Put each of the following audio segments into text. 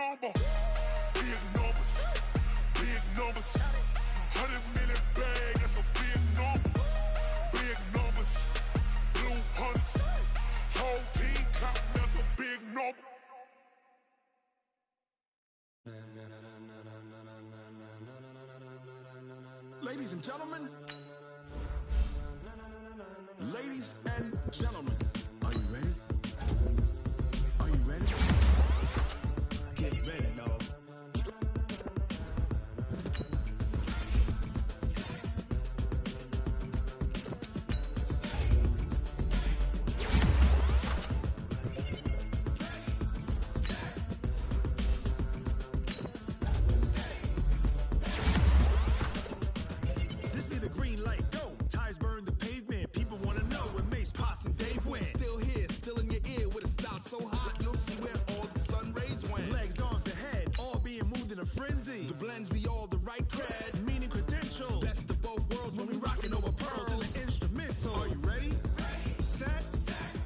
number. Big numbers. Big numbers. 100 million bag, that's a big number. Big numbers. Blue hunts. Whole team counting, that's a big number. Ladies and gentlemen. Ladies and gentlemen. Are you ready? Are you ready? Get ready, dog. This be the green light, go. Tires burn the pavement. People want to know where Mace, Pops, and Dave went. Still here, still in your ear with a style so hot, you'll see where all the sun rays went. Legs, arms, and head, all being moved in a frenzy. The blends be all the right cred, meaning credentials. Best of both worlds when we rockin' over pearls in the instrumental. Are you ready? Set,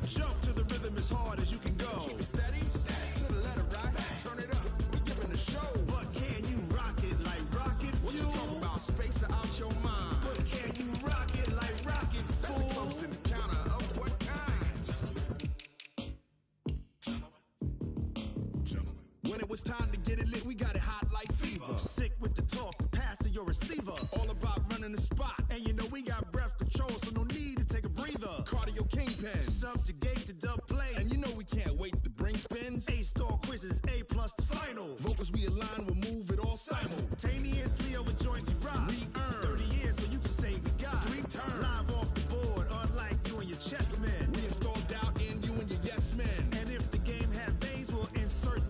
jump to the rhythm as hard as you can go. Keep it steady, to the letter right, turn it up, we giving a show. But can you rock it like rocket fuel? What you talking about, space out your mind? But can you rock it like rockets, fool? That's a close encounter of what kind? Gentlemen. When it was time to get it lit, we got it hot like fever. Sick with the talk, the pass to your receiver. All about running the spot. And you know we got breath control, so no need to take a breather. Cardio kingpin, subjugate the dub play. And you know we can't wait to bring spins. A-star quizzes, A+ the final. Vocals we align, we'll move it all simultaneously over joints we rock. We earn 30 years, so you can say we got 3 turns. Live off the board, unlike you and your chess men. We install doubt in you and your yes men. And if the game had veins, we'll insert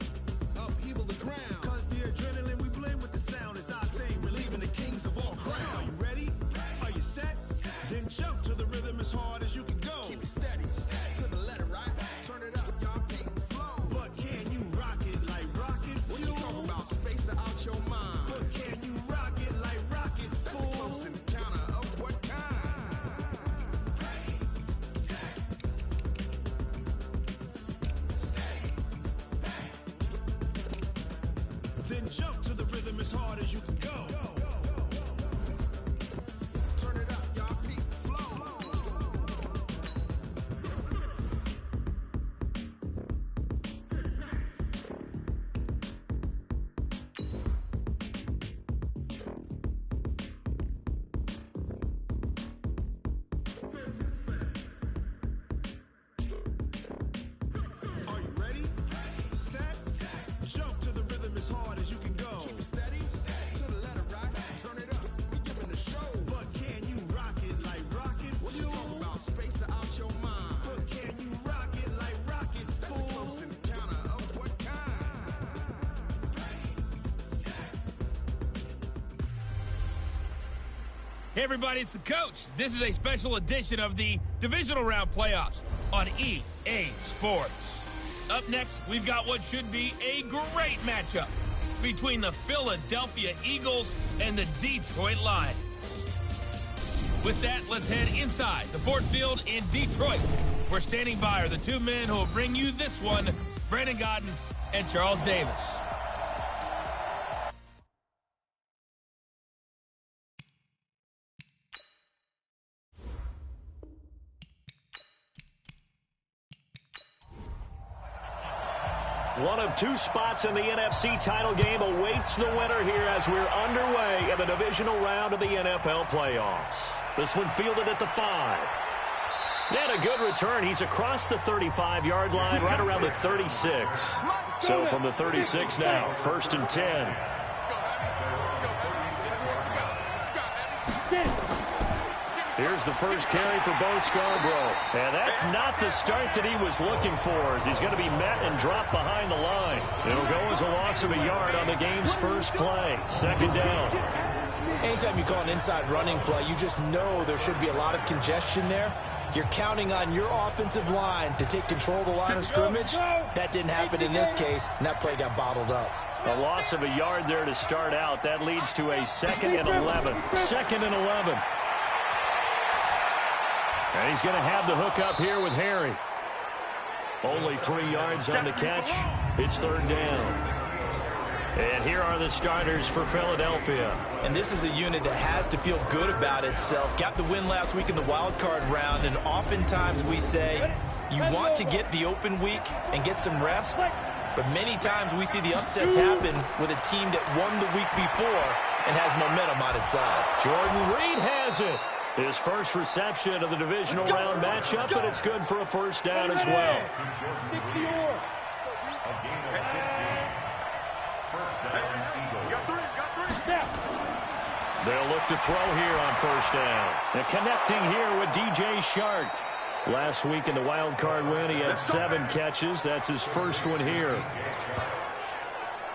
upheaval the ground. Cause the adrenaline we blend with the sound is our thing, relieving the kings of all crowns. So are you ready? Are you set? Then jump to the rhythm as hard as you can go. Keep it steady, to the letter right. Turn it up, y'all keep the flow. But can you rock it like rocket fuel? What you talking about, space out your mind? But can you rock it like rockets, fool? That's a close encounter of what kind? Then jump to the rhythm as hard as you can go. Turn it up, y'all keep the flow. Are you ready? Set, jump to the rhythm as hard as you can go. Keep it steady, to the letter right. Turn it up, we giving a show. But can you rock it like rocket fuel? What you talking about, space out your mind? But can you rock it like rockets, fool? That's a close encounter of what kind? Hey everybody, it's the coach. This is a special edition of the Divisional Round Playoffs on EA Sports. Up next, we've got what should be a great matchup between the Philadelphia Eagles and the Detroit Lions. With that, let's head inside the Ford Field in Detroit. We're standing by are the two men who will bring you this one, Brandon Godden and Charles Davis. One of 2 spots in the NFC title game awaits the winner here as we're underway in the divisional round of the NFL playoffs. This one fielded at the 5. And a good return. He's across the 35-yard line, right around the 36. So from the 36 now, 1st and 10. Here's the first carry for Bo Scarborough. And that's not the start that he was looking for, as he's going to be met and dropped behind the line. It'll go as a loss of a yard on the game's first play. 2nd down. Anytime you call an inside running play, you just know there should be a lot of congestion there. You're counting on your offensive line to take control of the line of scrimmage. That didn't happen in this case, and that play got bottled up. A loss of a yard there to start out. That leads to a 2nd and 11. 2nd and 11. And he's going to have the hook up here with Harry. Only 3 yards on the catch. It's 3rd down. And here are the starters for Philadelphia. And this is a unit that has to feel good about itself. Got the win last week in the wild card round, and oftentimes we say you want to get the open week and get some rest, but many times we see the upsets happen with a team that won the week before and has momentum on its side. Jordan Reed has it. His first reception of the divisional round matchup, and it's good for a first down as well. They'll look to throw here on first down. And connecting here with DJ Shark. Last week in the wild card win, he had 7 catches. That's his first one here.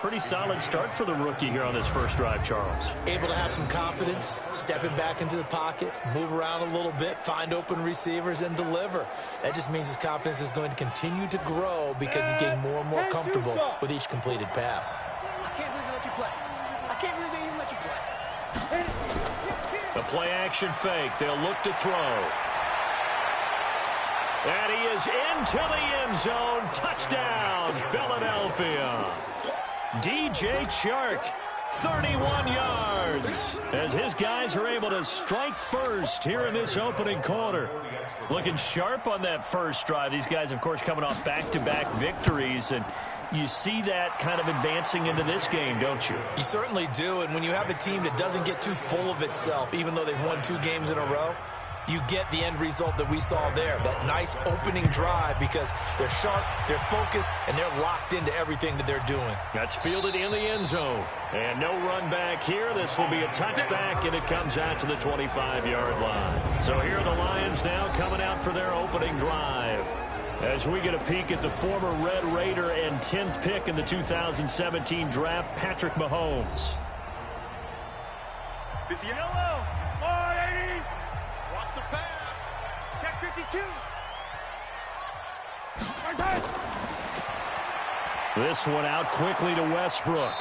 Pretty solid start for the rookie here on this first drive, Charles. Able to have some confidence, stepping back into the pocket, move around a little bit, find open receivers, and deliver. That just means his confidence is going to continue to grow because he's getting more and more comfortable with each completed pass. I can't believe they let you play. I can't believe they even let you play. The play-action fake. They'll look to throw. And he is into the end zone. Touchdown, Philadelphia. DJ Chark, 31 yards. As his guys are able to strike first here in this opening quarter. Looking sharp on that first drive. These guys, of course, coming off back-to-back victories, and you see that kind of advancing into this game, don't you? You certainly do, and when you have a team that doesn't get too full of itself, even though they've won 2 games in a row, you get the end result that we saw there, that nice opening drive, because they're sharp, they're focused, and they're locked into everything that they're doing. That's fielded in the end zone. And no run back here. This will be a touchback, and it comes out to the 25-yard line. So here are the Lions now coming out for their opening drive. As we get a peek at the former Red Raider and 10th pick in the 2017 draft, Patrick Mahomes. 50 yellow. 480. Watch the pass. Check 52. This one out quickly to Westbrook.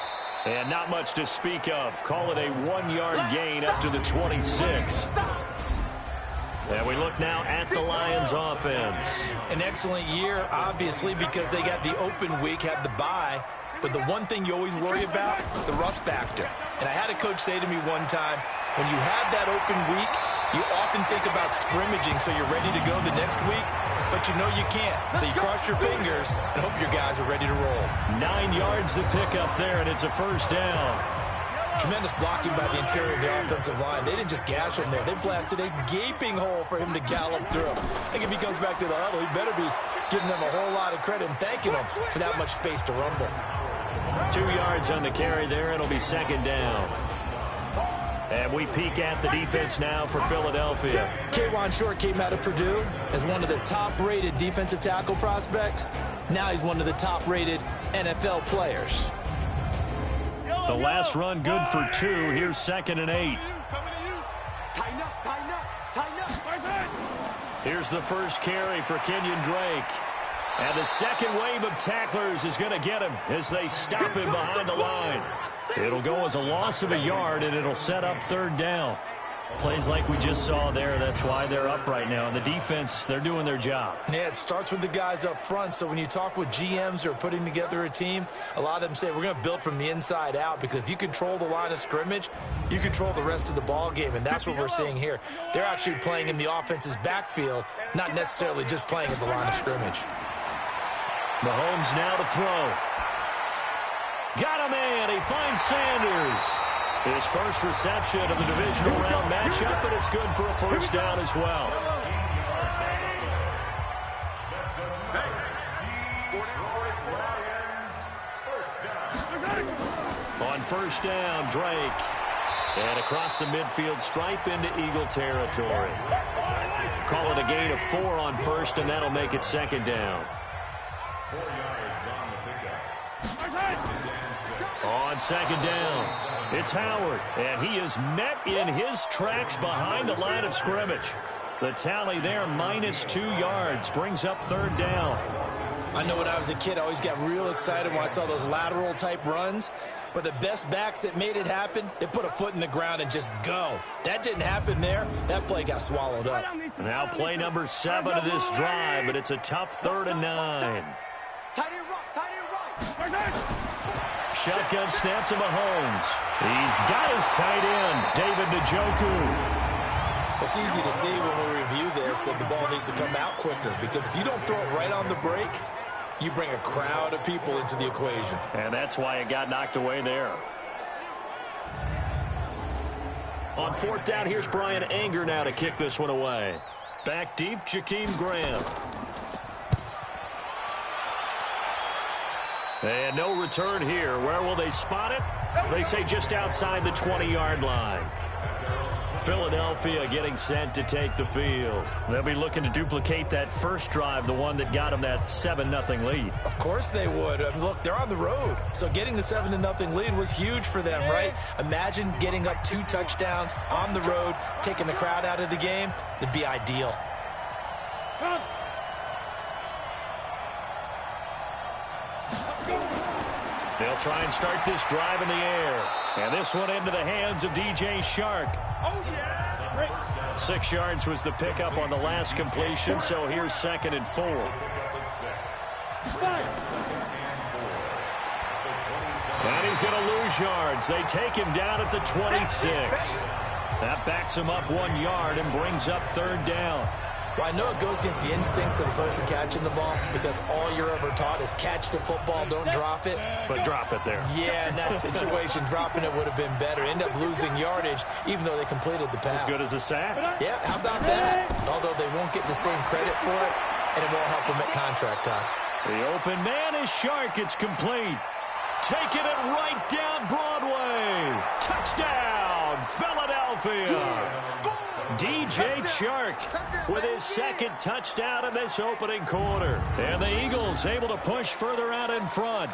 And not much to speak of. Call it a 1-yard gain up to the 26. And we look now at the Lions offense. An excellent year, obviously, because they got the open week, had the bye. But the one thing you always worry about, the rust factor. And I had a coach say to me one time, when you have that open week, you often think about scrimmaging so you're ready to go the next week, but you know you can't. So you cross your fingers and hope your guys are ready to roll. 9 yards to pick up there, and it's a first down. Tremendous blocking by the interior of the offensive line. They didn't just gash him there. They blasted a gaping hole for him to gallop through. I think if he comes back to the huddle, he better be giving them a whole lot of credit and thanking them for that much space to rumble. 2 yards on the carry there. It'll be second down. And we peek at the defense now for Philadelphia. K'Wan Short came out of Purdue as one of the top-rated defensive tackle prospects. Now he's one of the top-rated NFL players. The last run good for 2. Here's 2nd and 8. Tighten up, tighten up, tighten up. Here's the first carry for Kenyon Drake. And the second wave of tacklers is going to get him as they stop him behind the line. It'll go as a loss of a yard, and it'll set up third down. Plays like we just saw there. That's why they're up right now. And the defense, they're doing their job. Yeah, it starts with the guys up front. So when you talk with GMs who are putting together a team, a lot of them say we're going to build from the inside out, because if you control the line of scrimmage, you control the rest of the ball game. And that's what we're seeing here. They're actually playing in the offense's backfield, not necessarily just playing at the line of scrimmage. Mahomes now to throw. Got a man. He finds Sanders. His first reception of the divisional round matchup, but it's good for a first down as well. On first down, Drake. And across the midfield stripe into Eagle territory. Call it a gain of 4 on first, and that'll make it second down. On second down, it's Howard, and he is met in his tracks behind the line of scrimmage. The tally there, -2 yards, brings up third down. I know when I was a kid, I always got real excited when I saw those lateral-type runs. But the best backs that made it happen, they put a foot in the ground and just go. That didn't happen there. That play got swallowed up. Now play number 7 of this drive, but it's a tough 3rd and 9. shotgun snap to Mahomes. He's got his tight end, David Njoku. It's easy to see when we review this that the ball needs to come out quicker, because if you don't throw it right on the break, you bring a crowd of people into the equation. And that's why it got knocked away there. On fourth down, here's Brian Anger now to kick this one away. Back deep, Jakeem Graham. And no return here. Where will they spot it? They say just outside the 20-yard line. Philadelphia getting set to take the field. They'll be looking to duplicate that first drive, the one that got them that 7-0 lead. Of course they would. I mean, look, they're on the road. So getting the 7-0 lead was huge for them, right? Imagine getting up 2 touchdowns on the road, taking the crowd out of the game. That'd be ideal. They'll try and start this drive in the air. And this one into the hands of DJ Shark. 6 yards was the pickup on the last completion, so here's 2nd and 4. And he's going to lose yards. They take him down at the 26. That backs him up 1 yard and brings up 3rd down. Well, I know it goes against the instincts of the person catching the ball, because all you're ever taught is catch the football, don't drop it. But drop it there. Yeah, in that situation, dropping it would have been better. End up losing yardage, even though they completed the pass. As good as a sack. Yeah, how about that? Although they won't get the same credit for it, and it won't help them at contract time. The open man is Shark. It's complete. Taking it right down Broadway. Touchdown, Philadelphia. DJ Shark with his 2nd touchdown in this opening quarter. And the Eagles able to push further out in front.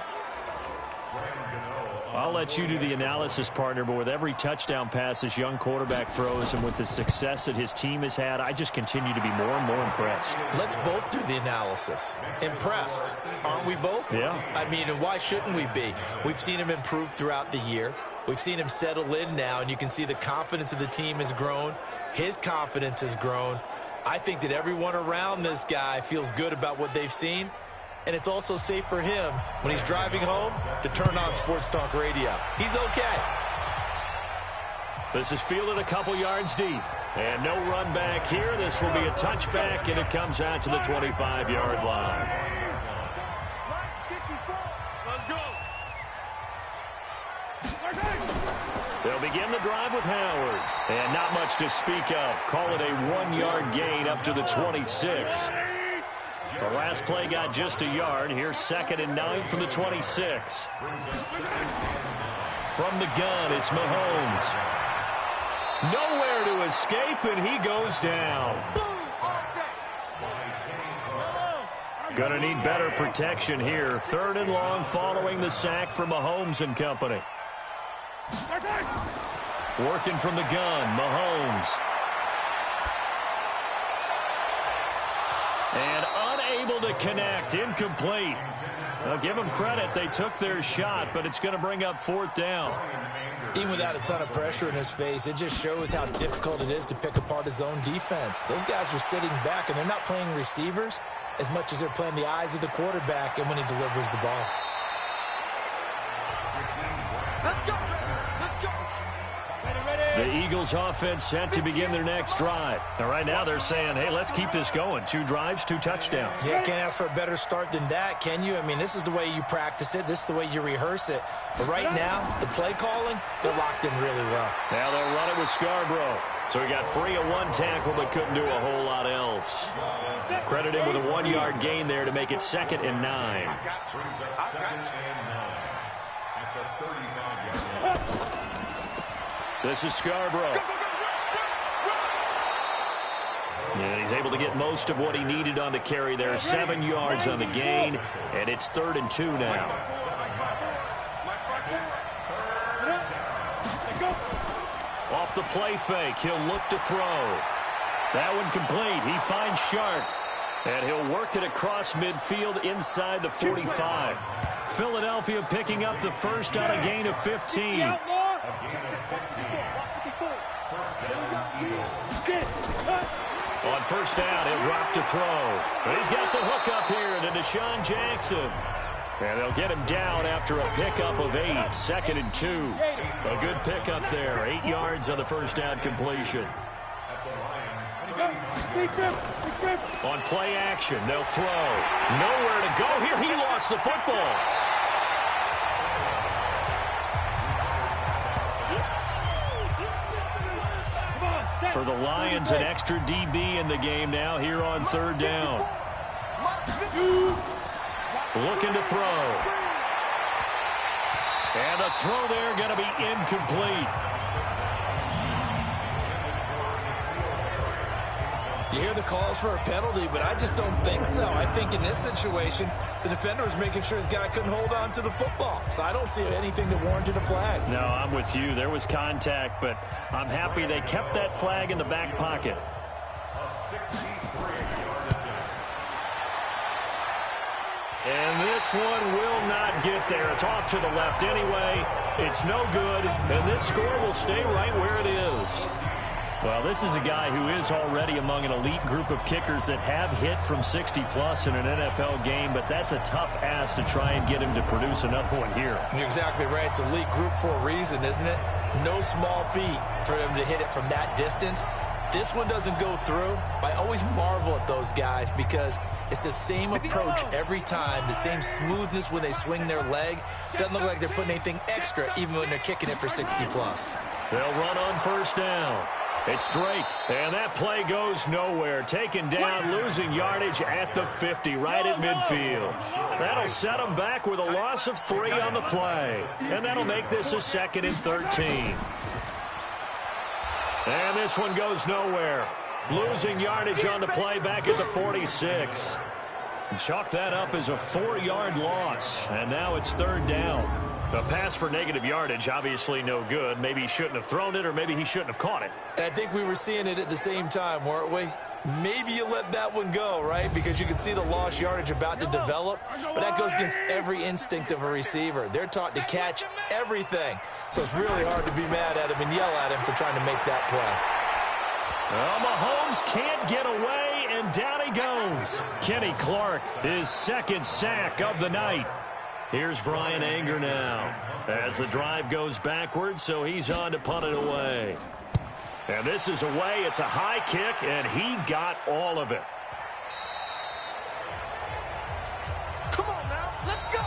I'll let you do the analysis, partner, but with every touchdown pass this young quarterback throws and with the success that his team has had, I just continue to be more and more impressed. Let's both do the analysis. Impressed. Aren't we both? Yeah. I mean, and why shouldn't we be? We've seen him improve throughout the year. We've seen him settle in now, and you can see the confidence of the team has grown. His confidence has grown. I think that everyone around this guy feels good about what they've seen, and it's also safe for him when he's driving home to turn on Sports Talk Radio. He's okay. This is fielded a couple yards deep, and no run back here. This will be a touchback, and it comes out to the 25-yard line. They'll begin the drive with Howard. And not much to speak of. Call it a 1-yard gain up to the 26. The last play got just a yard. Here's 2nd and 9 from the 26. From the gun, it's Mahomes. Nowhere to escape, and he goes down. Gonna need better protection here. 3rd and long following the sack from Mahomes and company. Working from the gun, Mahomes. And unable to connect, incomplete. I'll give them credit, they took their shot, but it's going to bring up 4th down. Even without a ton of pressure in his face, it just shows how difficult it is to pick apart his own defense. Those guys are sitting back, and they're not playing receivers as much as they're playing the eyes of the quarterback and when he delivers the ball. Let's go. The Eagles offense set to begin their next drive. Now, right now they're saying, hey, let's keep this going. 2 drives, 2 touchdowns. Yeah, can't ask for a better start than that, can you? I mean, this is the way you practice it. This is the way you rehearse it. But right now, the play calling, they're locked in really well. Now they'll run it with Scarborough. So he got free of 1 tackle but couldn't do a whole lot else. Credit him with a 1-yard gain there to make it 2nd and 9. This is Scarborough. And he's able to get most of what he needed on the carry there. 7 yards on the gain, and it's 3rd and 2 now. Off the play fake, he'll look to throw. That one complete. He finds Shark, and he'll work it across midfield inside the 45. Philadelphia picking up the first on a gain of 15. On first down, he'll drop to throw. But he's got the hook up here to Deshaun Jackson. And they'll get him down after a pickup of 8, 2nd and 2. A good pickup there, 8 yards on the first down completion. On play action, they'll throw. Nowhere to go here. He lost the football. For the Lions, an extra DB in the game now here on 3rd down. Looking to throw. And the throw there going to be incomplete. You hear the calls for a penalty, but I just don't think so. I think in this situation, the defender was making sure his guy couldn't hold on to the football. So I don't see anything that warranted a flag. No, I'm with you. There was contact, but I'm happy they kept that flag in the back pocket. And this one will not get there. It's off to the left anyway. It's no good, and this score will stay right where it is. Well, this is a guy who is already among an elite group of kickers that have hit from 60-plus in an NFL game, but that's a tough ask to try and get him to produce another one here. You're exactly right. It's elite group for a reason, isn't it? No small feat for him to hit it from that distance. This one doesn't go through. I always marvel at those guys because it's the same approach every time, the same smoothness when they swing their leg. Doesn't look like they're putting anything extra even when they're kicking it for 60-plus. They'll run on first down. It's Drake, and that play goes nowhere. Taken down, losing yardage at the 50, right at midfield. That'll set them back with a loss of 3 on the play, and that'll make this a 2nd and 13. And this one goes nowhere. Losing yardage on the play back at the 46. Chalk that up as a 4-yard loss, and now it's 3rd down. A pass for negative yardage, obviously no good. Maybe he shouldn't have thrown it, or maybe he shouldn't have caught it. I think we were seeing it at the same time, weren't we? Maybe you let that one go, right? Because you can see the lost yardage about to develop, but that goes against every instinct of a receiver. They're taught to catch everything, so it's really hard to be mad at him and yell at him for trying to make that play. Well, Mahomes can't get away, and down he goes. Kenny Clark, his 2nd sack of the night. Here's Brian Anger now as the drive goes backwards, so he's on to punt it away. And this is away. It's a high kick, and he got all of it. Come on now, let's go.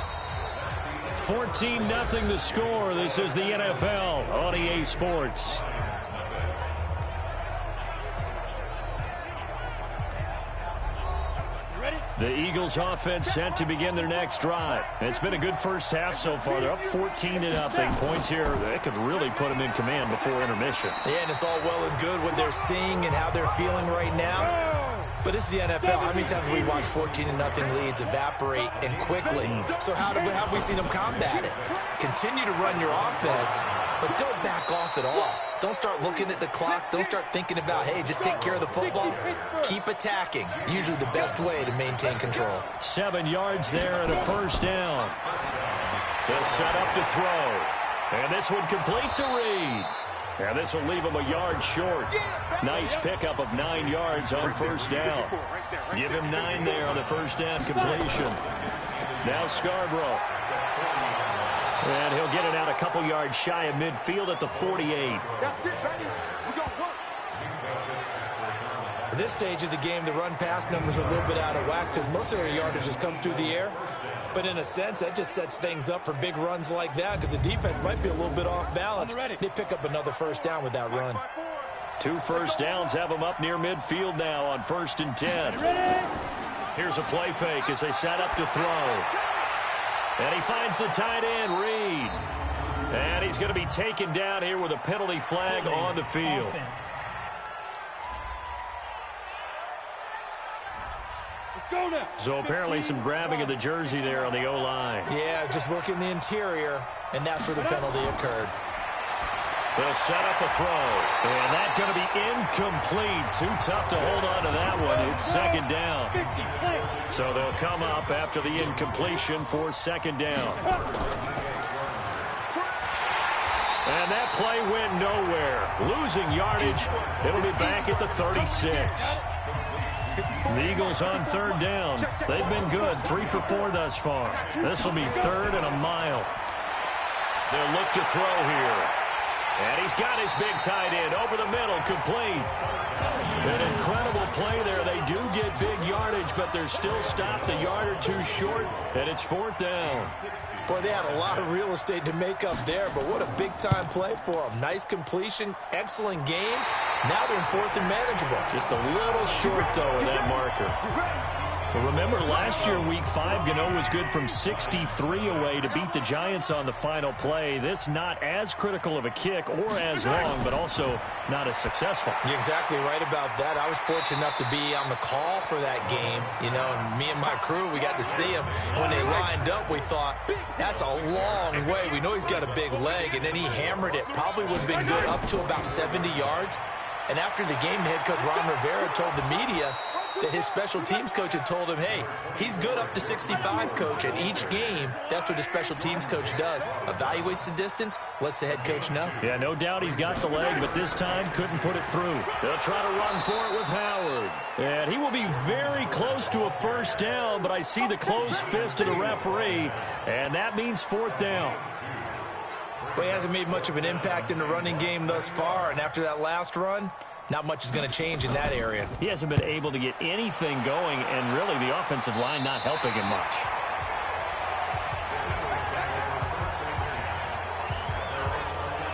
14-0 the score. This is the NFL on EA Sports. The Eagles offense set to begin their next drive. It's been a good first half so far. They're up 14-0. Points here that could really put them in command before intermission. Yeah, and it's all well and good what they're seeing and how they're feeling right now. But this is the NFL. How many times have we watched 14-0 leads evaporate and quickly? So how have we seen them combat it? Continue to run your offense, but don't back off at all. Don't start looking at the clock. Don't start thinking about, hey, just take care of the football. Keep attacking. Usually the best way to maintain control. 7 yards there and a 1st down. They'll set up to throw. And this one complete to Reed. And this will leave him a yard short. Nice pickup of 9 yards on 1st down. Give him 9 there on the 1st down completion. Now Scarborough. And he'll get it out a couple yards shy of midfield at the 48. That's it, baby. We're going to work. At this stage of the game, the run-pass numbers are a little bit out of whack because most of their yardage has come through the air. But in a sense, that just sets things up for big runs like that because the defense might be a little bit off balance. They pick up another 1st down with that run. 2 1st downs have them up near midfield now on 1st and 10. Here's a play fake as they set up to throw. And he finds the tight end, Reed. And he's going to be taken down here with a penalty flag on the field. So apparently some grabbing of the jersey there on the O-line. Yeah, just look in the interior, and that's where the penalty occurred. They'll set up a throw. And that's going to be incomplete. Too tough to hold on to that one. It's 2nd down. So they'll come up after the incompletion for 2nd down. And that play went nowhere. Losing yardage. It'll be back at the 36. The Eagles on third down. They've been good, 3 for 4 thus far. This will be 3rd and a mile. They'll look to throw here. And he's got his big tight end over the middle, complete. An incredible play there. They do get big yardage, but they're still stopped a yard or two short, and it's 4th down. Boy, they had a lot of real estate to make up there, but what a big-time play for them. Nice completion, excellent game. Now they're in 4th and manageable. Just a little short, though, of that marker. But remember, last year, Week 5, Gano was good from 63 away to beat the Giants on the final play. This not as critical of a kick or as long, but also not as successful. You're exactly right about that. I was fortunate enough to be on the call for that game, you know, and me and my crew, we got to see him. When they lined up, we thought, that's a long way. We know he's got a big leg, and then he hammered it. Probably would have been good up to about 70 yards. And after the game, head coach Ron Rivera told the media that his special teams coach had told him, hey, he's good up to 65, coach. And each game, that's what the special teams coach does. Evaluates the distance, lets the head coach know. Yeah, no doubt he's got the leg, but this time couldn't put it through. They'll try to run for it with Howard. And he will be very close to a 1st down, but I see the closed fist of the referee, and that means 4th down. Well, he hasn't made much of an impact in the running game thus far, and after that last run, not much is going to change in that area. He hasn't been able to get anything going, and really the offensive line not helping him much.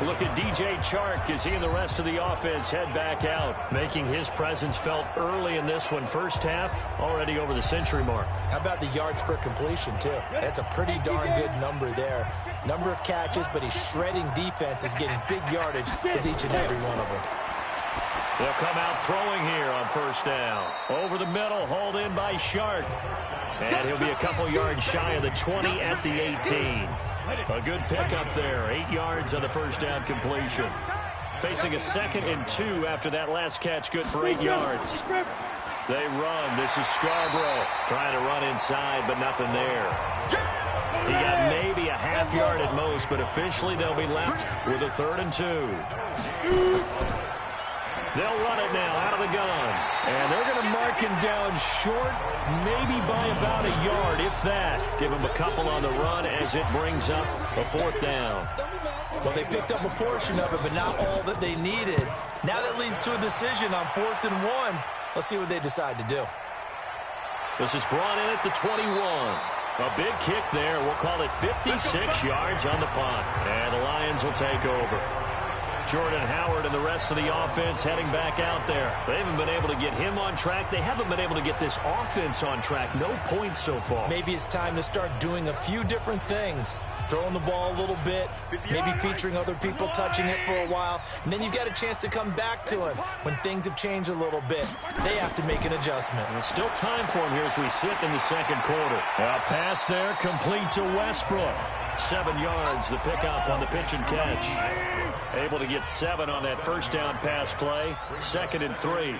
Look at DJ Chark as he and the rest of the offense head back out, making his presence felt early in this one. First half, already over the century mark. How about the yards per completion, too? That's a pretty darn good number there. Number of catches, but he's shredding defenses, getting big yardage with each and every one of them. They'll come out throwing here on 1st down. Over the middle, hauled in by Shark. And he'll be a couple yards shy of the 20 at the 18. A good pickup there, 8 yards on the 1st down completion. Facing a 2nd and 2 after that last catch, good for 8 yards. They run. This is Scarborough trying to run inside, but nothing there. He got maybe a half yard at most, but officially they'll be left with a 3rd and 2. They'll run it now out of the gun. And they're going to mark him down short, maybe by about a yard, if that. Give him a couple on the run as it brings up a 4th down. Well, they picked up a portion of it, but not all that they needed. Now that leads to a decision on 4th and 1. Let's see what they decide to do. This is brought in at the 21. A big kick there. We'll call it 56 yards on the punt. And the Lions will take over. Jordan Howard and the rest of the offense heading back out there. They haven't been able to get him on track. They haven't been able to get this offense on track. No points so far. Maybe it's time to start doing a few different things. Throwing the ball a little bit, maybe featuring other people touching it for a while, and then you get a chance to come back to him when things have changed a little bit. They have to make an adjustment. There's still time for him here as we sit in the 2nd quarter. A pass there complete to Westbrook. 7 yards, the pickup on the pitch and catch. Able to get 7 on that 1st down pass play. 2nd and 3.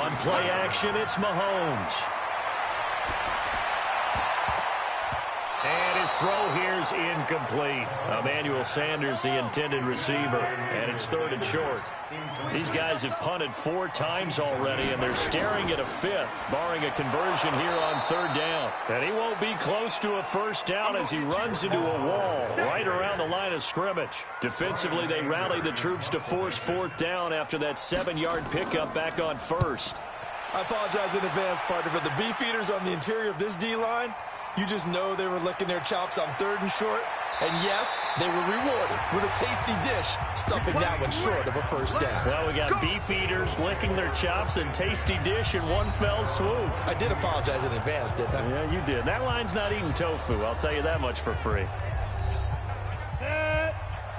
On play action, it's Mahomes. And his throw here's incomplete. Emmanuel Sanders, the intended receiver. And it's 3rd and short. These guys have punted 4 times already, and they're staring at a 5th, barring a conversion here on 3rd down. And he won't be close to a 1st down as he runs into a wall right around the line of scrimmage. Defensively, they rallied the troops to force 4th down after that 7-yard pickup back on 1st. I apologize in advance, partner, but the beefeaters on the interior of this D-line, you just know they were licking their chops on 3rd and short. And yes, they were rewarded with a tasty dish, stuffing that one short of a 1st down. Well, we got beef eaters licking their chops and tasty dish in one fell swoop. I did apologize in advance, didn't I? Yeah, you did. That line's not eating tofu. I'll tell you that much for free. Set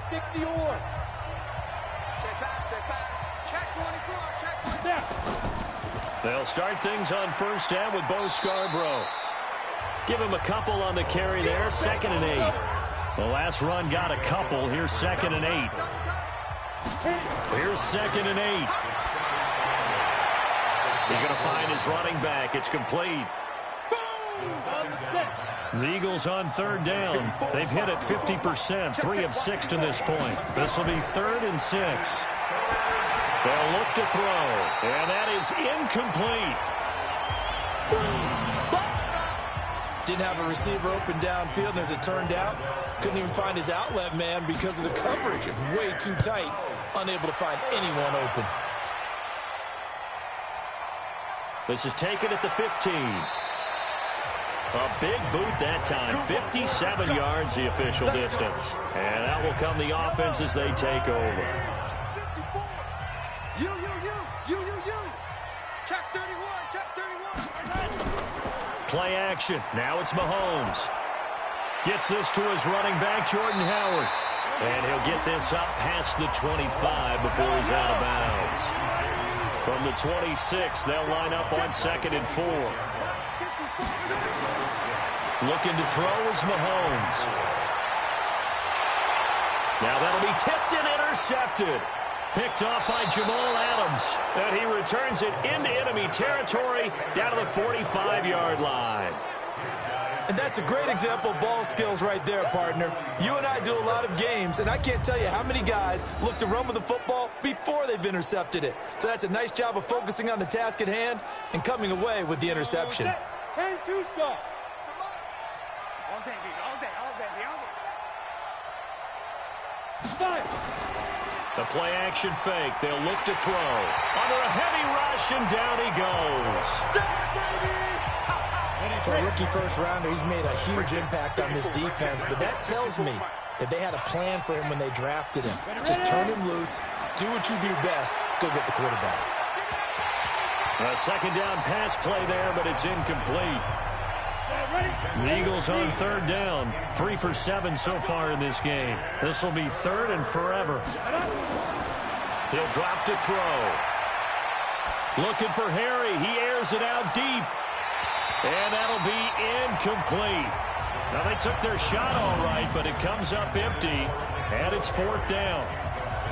60 or. Check back, check 24, check. They'll start things on 1st down with Bo Scarborough. Give him a couple on the carry there, 2nd and 8. The last run got a couple. Here's 2nd and 8. Here's 2nd and 8. He's going to find his running back. It's complete. The Eagles on 3rd down. They've hit it 50%, 3 of 6 to this point. This will be 3rd and 6. They'll look to throw, and that is incomplete. Didn't have a receiver open downfield, and as it turned out, couldn't even find his outlet man because of the coverage. It's way too tight, unable to find anyone open. This is taken at the 15. A big boot that time, 57 yards the official distance. And out will come the offense as they take over. You. Check 31. Play action. Now it's Mahomes. Gets this to his running back, Jordan Howard. And he'll get this up past the 25 before he's out of bounds. From the 26, they'll line up on 2nd and 4. Looking to throw is Mahomes. Now that'll be tipped and intercepted. Picked off by Jamal Adams. And he returns it into enemy territory down to the 45-yard line. And that's a great example of ball skills right there, partner. You and I do a lot of games, and I can't tell you how many guys look to run with the football before they've intercepted it. So that's a nice job of focusing on the task at hand and coming away with the interception. 10-2 stop. The play action fake. They'll look to throw. Under a heavy rush, and down he goes. For a rookie first-rounder, he's made a huge impact on this defense, but that tells me that they had a plan for him when they drafted him. Just turn him loose, do what you do best, go get the quarterback. A second down pass play there, but it's incomplete. The Eagles on 3rd down. 3 for 7 so far in this game. This will be 3rd and forever. He'll drop to throw. Looking for Harry. He airs it out deep. And that'll be incomplete. Now, they took their shot all right, but it comes up empty, and it's 4th down.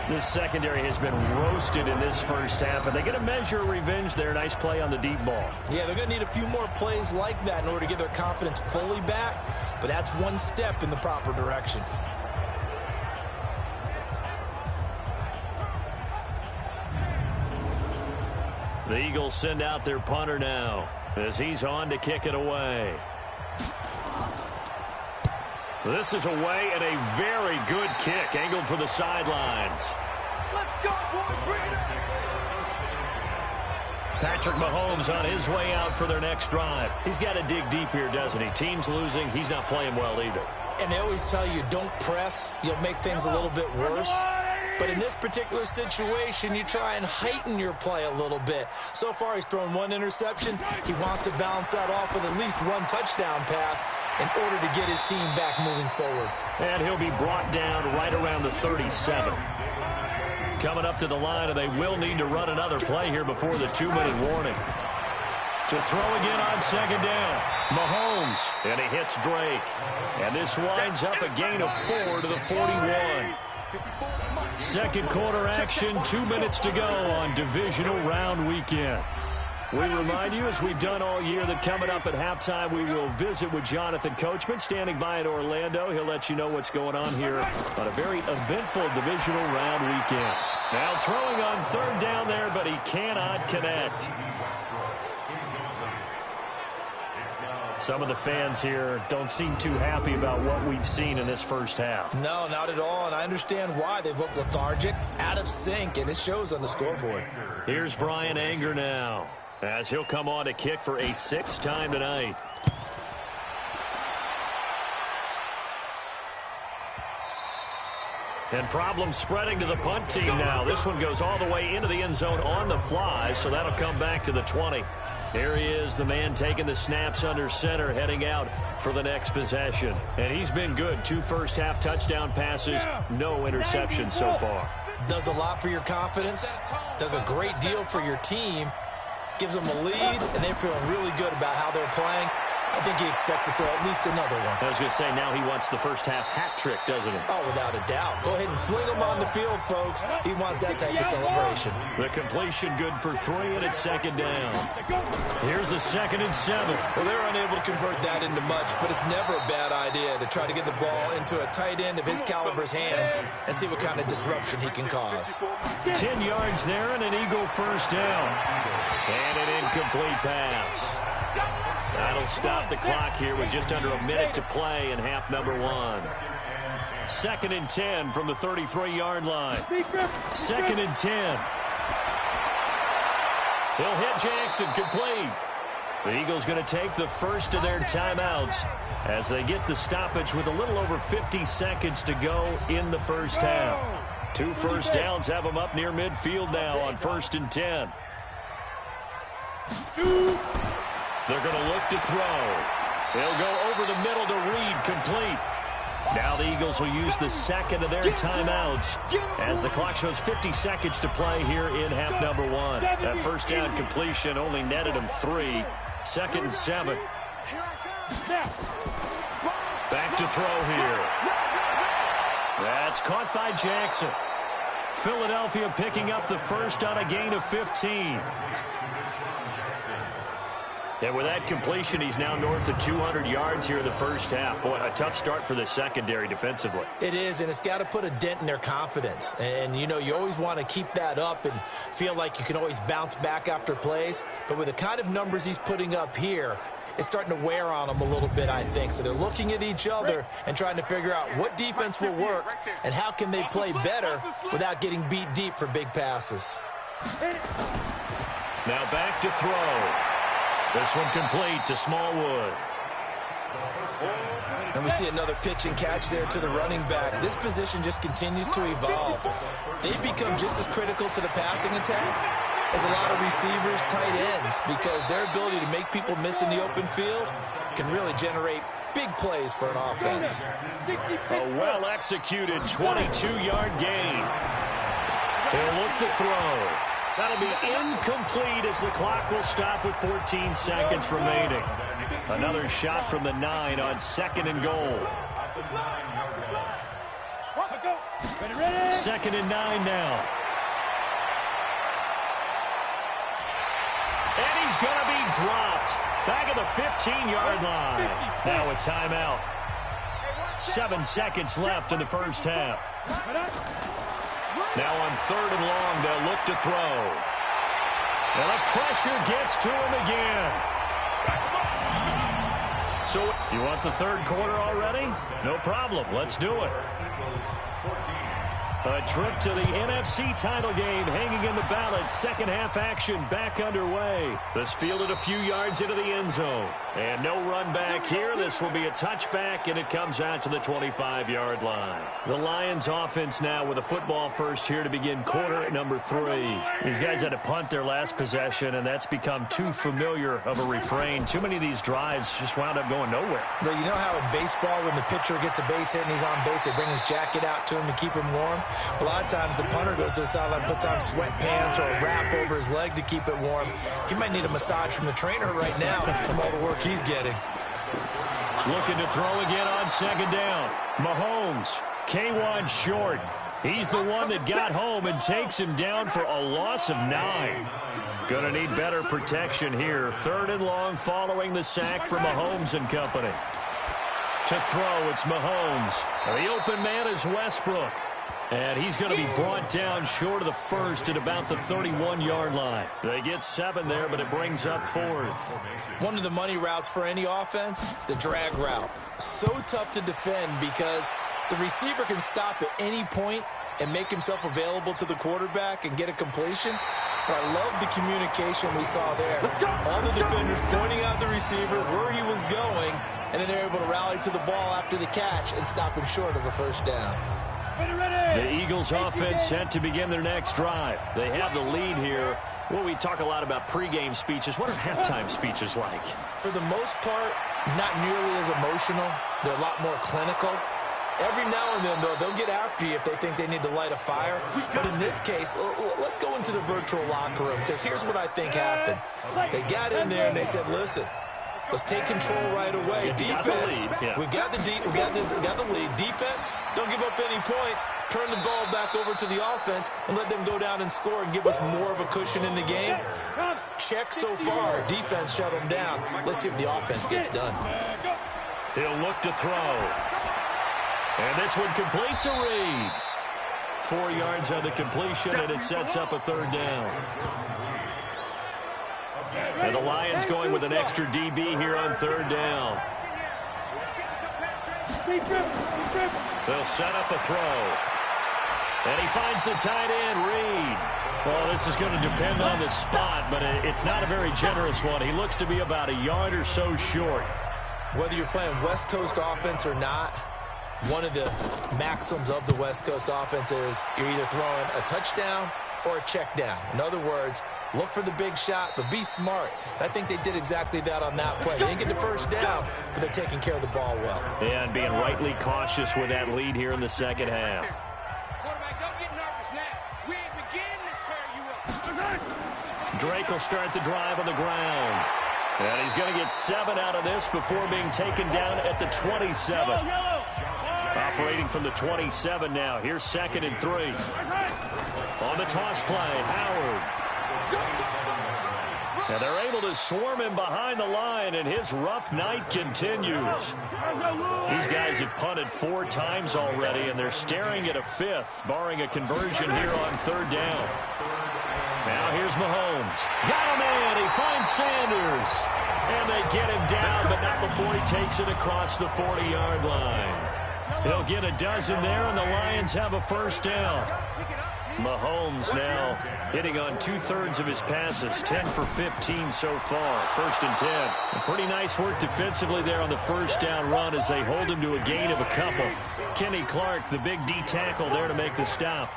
This secondary has been roasted in this first half, and they get a measure of revenge there. Nice play on the deep ball. Yeah, they're going to need a few more plays like that in order to get their confidence fully back, but that's one step in the proper direction. The Eagles send out their punter now as he's on to kick it away. This is away and a very good kick, angled for the sidelines. Let's go, boy, bring it up. Patrick Mahomes on his way out for their next drive. He's got to dig deep here, doesn't he? Team's losing. He's not playing well either. And they always tell you, don't press. You'll make things a little bit worse. But in this particular situation, you try and heighten your play a little bit. So far, he's thrown 1 interception. He wants to balance that off with at least 1 touchdown pass in order to get his team back moving forward. And he'll be brought down right around the 37. Coming up to the line, and they will need to run another play here before the 2-minute warning. To throw again on 2nd down. Mahomes, and he hits Drake. And this winds up a gain of 4 to the 41. Second quarter action, 2 minutes to go on divisional round weekend. We remind you, as we've done all year, that coming up at halftime, we will visit with Jonathan Coachman, standing by in Orlando. He'll let you know what's going on here on a very eventful divisional round weekend. Now throwing on 3rd down there, but he cannot connect. Some of the fans here don't seem too happy about what we've seen in this first half. No, not at all, and I understand why. They've looked lethargic, out of sync, and it shows on the scoreboard. Here's Brian Anger now, as he'll come on to kick for a 6th time tonight. And problems spreading to the punt team now. This one goes all the way into the end zone on the fly, so that'll come back to the 20. Here he is, the man taking the snaps under center, heading out for the next possession. And he's been good. 2 first-half touchdown passes, no interceptions so far. Does a lot for your confidence, does a great deal for your team, gives them a lead, and they're feeling really good about how they're playing. I think he expects to throw at least another one. I was going to say, now he wants the first half hat trick, doesn't he? Oh, without a doubt. Go ahead and fling him on the field, folks. He wants that type of celebration. The completion good for 3, and it's second down. Here's a 2nd and 7. Well, they're unable to convert that into much, but it's never a bad idea to try to get the ball into a tight end of his caliber's hands and see what kind of disruption he can cause. 10 yards there and an Eagle first down. And an incomplete pass. That'll stop the clock here with just under a minute to play in half number 1. 2nd and 10 from the 33-yard line. 2nd and 10. He'll hit Jackson, complete. The Eagles going to take the first of their timeouts as they get the stoppage with a little over 50 seconds to go in the first half. 2 first downs have them up near midfield now on 1st and 10. They're going to look to throw. They'll go over the middle to Reed, complete. Now the Eagles will use the 2nd of their timeouts as the clock shows 50 seconds to play here in half number 1. That first down completion only netted them 3. 2nd and 7. Back to throw here. That's caught by Jackson. Philadelphia picking up the first on a gain of 15. And with that completion, he's now north of 200 yards here in the first half. Boy, a tough start for the secondary defensively. It is, and it's got to put a dent in their confidence. And, you know, you always want to keep that up and feel like you can always bounce back after plays. But with the kind of numbers he's putting up here, it's starting to wear on them a little bit, I think. So they're looking at each other and trying to figure out what defense will work and how can they play better without getting beat deep for big passes. Now back to throw. This one complete to Smallwood. And we see another pitch and catch there to the running back. This position just continues to evolve. They've become just as critical to the passing attack as a lot of receivers, tight ends, because their ability to make people miss in the open field can really generate big plays for an offense. A well-executed 22-yard gain. They'll look to throw. That'll be incomplete as the clock will stop with 14 seconds remaining. Another shot from the 9 on 2nd and goal. 2nd and 9 now. And he's going to be dropped. Back at the 15-yard line. Now a timeout. 7 seconds left in the first half. Now on 3rd and long, they'll look to throw. And the pressure gets to him again. So you want the 3rd quarter already? No problem. Let's do it. A trip to the NFC title game hanging in the balance. Second half action back underway. This fielded a few yards into the end zone. And no run back here. This will be a touchback, and it comes out to the 25-yard line. The Lions offense now with a football first here to begin quarter number 3. These guys had to punt their last possession, and that's become too familiar of a refrain. Too many of these drives just wound up going nowhere. But you know how in baseball, when the pitcher gets a base hit and he's on base, they bring his jacket out to him to keep him warm? A lot of times the punter goes to the sideline, puts on sweatpants or a wrap over his leg to keep it warm. He might need a massage from the trainer right now from all the work he's getting. Looking to throw again on 2nd down. Mahomes, K1 short. He's the one that got home and takes him down for a loss of 9. Gonna need better protection here. 3rd and long following the sack for Mahomes and company. To throw, it's Mahomes. The open man is Westbrook. And he's going to be brought down short of the first at about the 31-yard line. They get 7 there, but it brings up 4th. One of the money routes for any offense, the drag route. So tough to defend because the receiver can stop at any point and make himself available to the quarterback and get a completion. But I love the communication we saw there. All the defenders pointing out the receiver, where he was going, and then they're able to rally to the ball after the catch and stop him short of a first down. The Eagles offense set to begin their next drive. They have the lead here. Well, we talk a lot about pregame speeches. What are halftime speeches like? For the most part, not nearly as emotional. They're a lot more clinical. Every now and then, though, they'll get after you if they think they need to light a fire. But in this case, let's go into the virtual locker room, because here's what I think happened. They got in there and they said, listen, Let's take control right away. Defense, we've got the lead. Defense, don't give up any points. Turn the ball back over to the offense and let them go down and score and give us more of a cushion in the game. Check so far. Defense shut them down. Let's see if the offense gets done. He'll look to throw. And this one complete to Reed. 4 yards on the completion, and it sets up a third down. And the Lions going with an extra DB here on third down. They'll set up a throw. And he finds the tight end, Reed. Well, this is going to depend on the spot, but it's not a very generous one. He looks to be about a yard or so short. Whether you're playing West Coast offense or not, one of the maxims of the West Coast offense is you're either throwing a touchdown or a check down. In other words, look for the big shot, but be smart. I think they did exactly that on that play. They didn't get the first down, but they're taking care of the ball well. Yeah, and being rightly cautious with that lead here in the second half. Quarterback, don't get nervous now. We ain't beginning to tear you up. Drake will start the drive on the ground. And he's going to get 7 out of this before being taken down at the 27. Operating from the 27 now. Here's 2nd and 3. On the toss play, Howard. And they're able to swarm him behind the line, and his rough night continues. These guys have punted 4 times already, and they're staring at a 5th, barring a conversion here on third down. Now here's Mahomes. Got him in. He finds Sanders. And they get him down, but not before he takes it across the 40-yard line. He'll get a dozen there, and the Lions have a first down. Mahomes now hitting on 2/3 of his passes, 10 for 15 so far, 1st and 10. And pretty nice work defensively there on the first down run as they hold him to a gain of a couple. Kenny Clark, the big D tackle there to make the stop.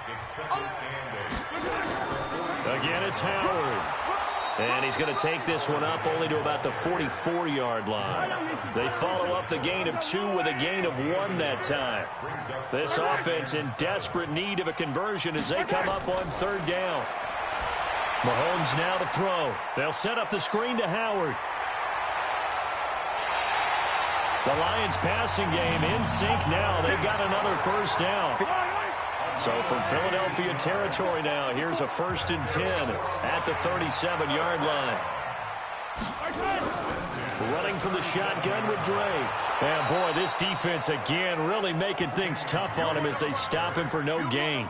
Again, it's Howard. And he's going to take this one up only to about the 44-yard line. They follow up the gain of 2 with a gain of 1 that time. This offense in desperate need of a conversion as they come up on third down. Mahomes now to throw. They'll set up the screen to Howard. The Lions passing game in sync now. They've got another first down. So from Philadelphia territory now, here's a 1st and 10 at the 37-yard line. Running from the shotgun with Drake. And boy, this defense again really making things tough on him as they stop him for no gain.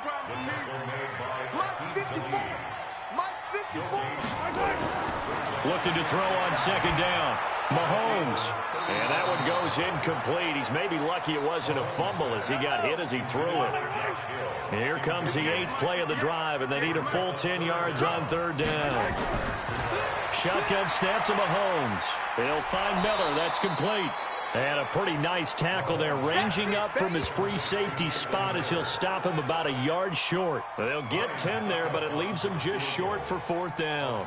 Looking to throw on 2nd down. Mahomes. And that one goes incomplete. He's maybe lucky it wasn't a fumble as he got hit as he threw it. Here comes the 8th play of the drive, and they need a full 10 yards on third down. Shotgun snap to Mahomes. They'll find Miller. That's complete. And a pretty nice tackle there, ranging up from his free safety spot as he'll stop him about a yard short. They'll get 10 there, but it leaves him just short for 4th down.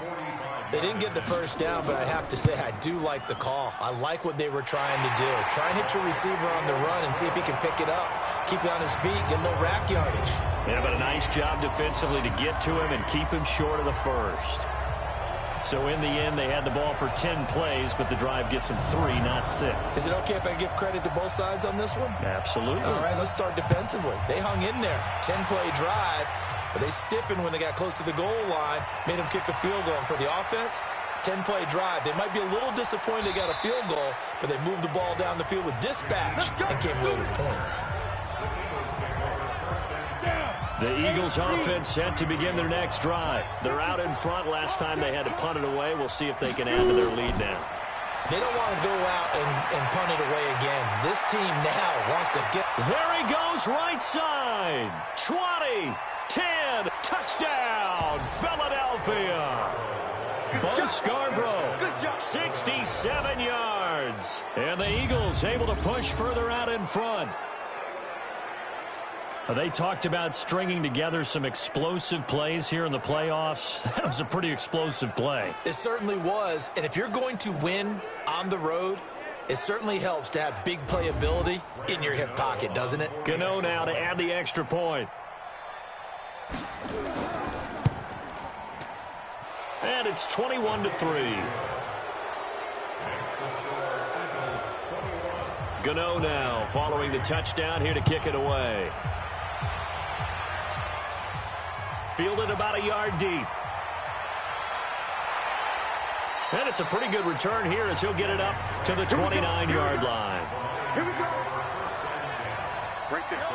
They didn't get the first down, but I have to say I do like the call. I like what they were trying to do. Try and hit your receiver on the run and see if he can pick it up. Keep it on his feet, get a little rack yardage. Yeah, but a nice job defensively to get to him and keep him short of the first. So in the end, they had the ball for 10 plays, but the drive gets them 3, not 6. Is it okay if I give credit to both sides on this one? Absolutely. All right, let's start defensively. They hung in there. 10-play drive, but they stiffened when they got close to the goal line, made them kick a field goal. And for the offense, 10-play drive. They might be a little disappointed they got a field goal, but they moved the ball down the field with dispatch and came away with points. The Eagles offense set to begin their next drive. They're out in front. Last time they had to punt it away. We'll see if they can add to their lead now. They don't want to go out and punt it away again. This team now wants to get... There he goes, right side. 20, 10, touchdown, Philadelphia. Bo Scarborough, 67 yards. And the Eagles able to push further out in front. They talked about stringing together some explosive plays here in the playoffs. That was a pretty explosive play. It certainly was. And if you're going to win on the road, it certainly helps to have big playability in your hip pocket, doesn't it? Gano now to add the extra point. And it's 21-3. Gano now following the touchdown here to kick it away. Fielded about a yard deep. And it's a pretty good return here as he'll get it up to the 29-yard line.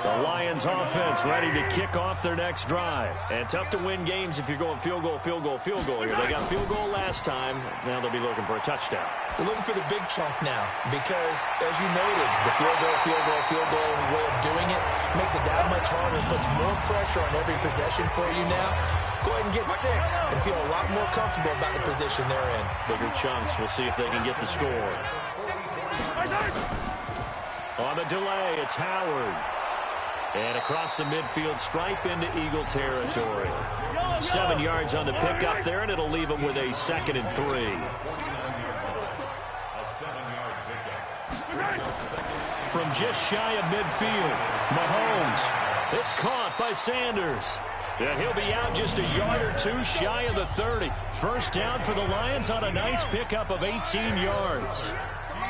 The Lions offense ready to kick off their next drive. And tough to win games if you're going field goal, field goal, field goal here. They got field goal last time. Now they'll be looking for a touchdown. They're looking for the big chunk now because, as you noted, the field goal way of doing it makes it that much harder and puts more pressure on every possession for you now. Go ahead and get 6 and feel a lot more comfortable about the position they're in. Bigger chunks. We'll see if they can get the score. On the delay, it's Howard. And across the midfield stripe into Eagle territory. 7 yards on the pickup there, and it'll leave them with a 2nd and 3. From just shy of midfield, Mahomes. It's caught by Sanders. And he'll be out just a yard or 2 shy of the 30. First down for the Lions on a nice pickup of 18 yards.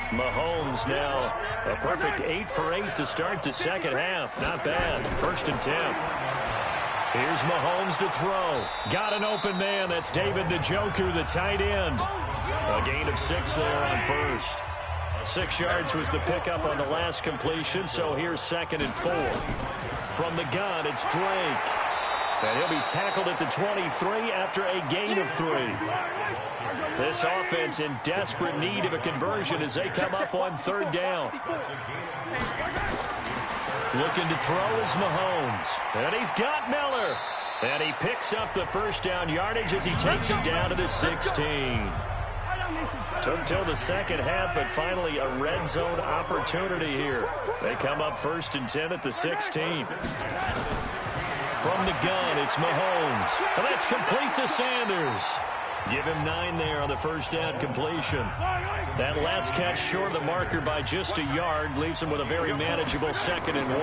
Mahomes now a perfect 8 for 8 to start the second half. Not bad. 1st and 10. Here's Mahomes to throw. Got an open man. That's David Njoku, the tight end. A gain of 6 there on first. 6 yards was the pickup on the last completion, so here's 2nd and 4. From the gun, it's Drake. And he'll be tackled at the 23 after a gain of 3. This offense in desperate need of a conversion as they come up on 3rd down. Looking to throw is Mahomes. And he's got Miller. And he picks up the first down yardage as he takes it down to the 16. Took till the second half, but finally a red zone opportunity here. They come up 1st and 10 at the 16. From the gun, it's Mahomes. And that's complete to Sanders. Give him 9 there on the first down completion. That last catch short of the marker by just a yard leaves him with a very manageable 2nd and 1.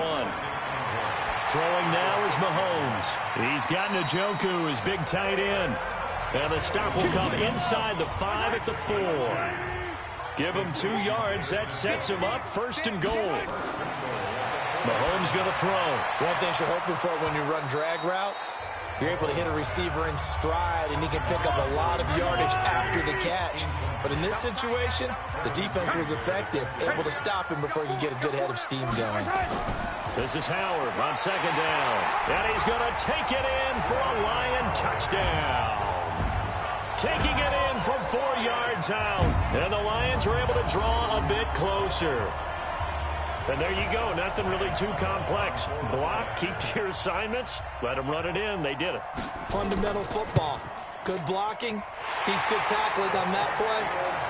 Throwing now is Mahomes. He's got Njoku, his big tight end. And the stop will come inside the 5 at the 4. Give him 2 yards. That sets him up 1st and goal. Mahomes going to throw. One thing you're hoping for when you run drag routes, you're able to hit a receiver in stride, and he can pick up a lot of yardage after the catch. But in this situation, the defense was effective, able to stop him before he could get a good head of steam going. This is Howard on 2nd down. And he's going to take it in for a Lion touchdown. Taking it in from 4 yards out. And the Lions are able to draw a bit closer. And there you go. Nothing really too complex. Block, keep to your assignments, let them run it in. They did it. Fundamental football. Good blocking, beats good tackling on that play.